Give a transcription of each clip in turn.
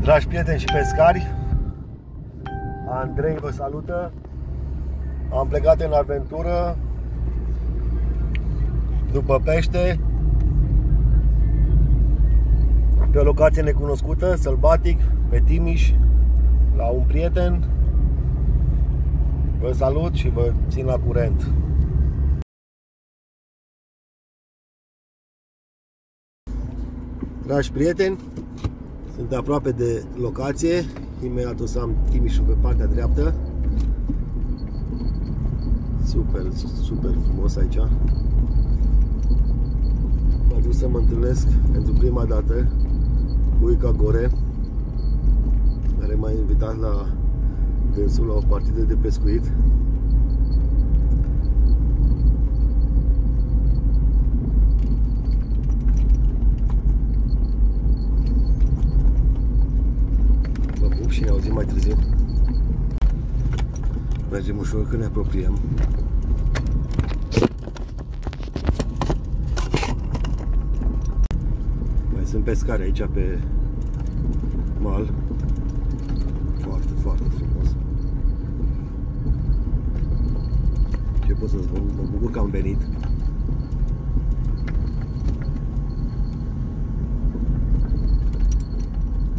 Dragi prieteni și pescari, Andrei vă salută. Am plecat în aventură după pește pe o locație necunoscută, sălbatic, pe Timiș, la un prieten. Vă salut și vă țin la curent. Dragi prieteni, sunt aproape de locație. Imediat o să am Timișul pe partea dreaptă. Super frumos aici. M-am dus să mă întâlnesc pentru prima dată cu Uica Gore, care m-a invitat la dânsul la o partidă de pescuit. Vă pup și ne auzim mai târziu. Mergem ușor că ne apropiem. Mai sunt pescari aici pe mal. Foarte frumos. Ce pot să spun? Mă bucur că am venit.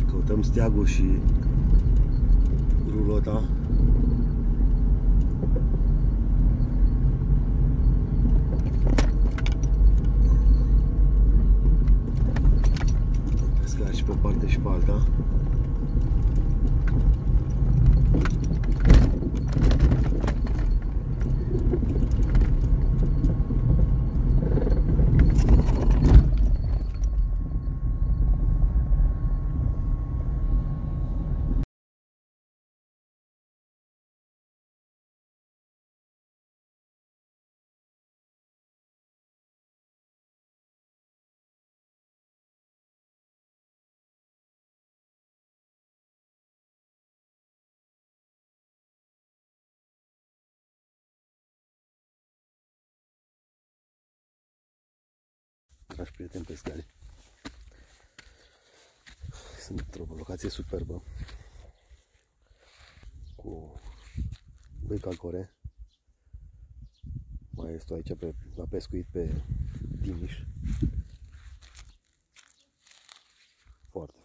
Căutăm steagul și rulota. Pescari și pe parte și pe alta. Dragi prieteni pescari, sunt într-o locație superbă cu Uica Gore. Mai este aici la pescuit pe Timiș.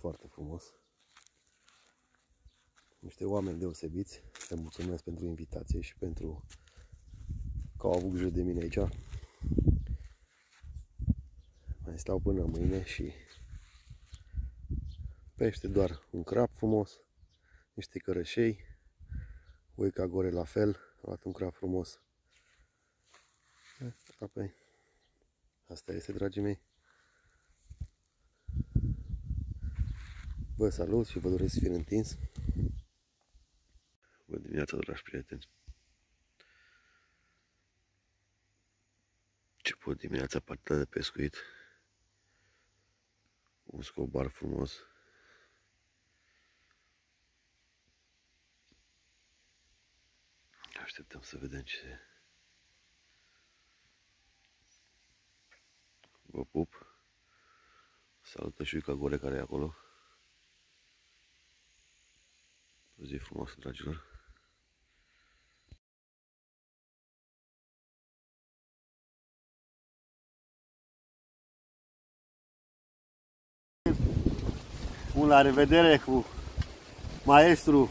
Foarte frumos. Niște oameni deosebiți. Le mulțumesc pentru invitație și pentru că au avut grijă de mine aici. Mai stau până mâine și pește doar un crap frumos, niște cărășei. Uica Gore la fel, a luat un crap frumos. Apoi, asta este, dragii mei. Vă salut și vă doresc să fiți întins. Bună dimineața, dragi prieteni. Început dimineața partea de pescuit. Un scobar frumos. Așteptăm să vedem ce. Vă pup. Salută și Uica Gore care e acolo. O zi frumoasă, dragilor. La revedere cu maestru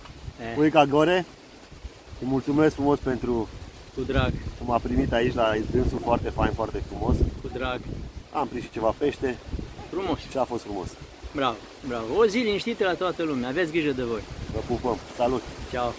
Uica Gore. Îi mulțumesc frumos pentru cu drag că m-a primit aici la dânsul, foarte fain, foarte frumos. Cu drag. Am prins și ceva pește. Frumos. Și a fost frumos. Bravo. O zi liniștită la toată lumea. Aveți grijă de voi. Vă pupăm. Salut. Ciao.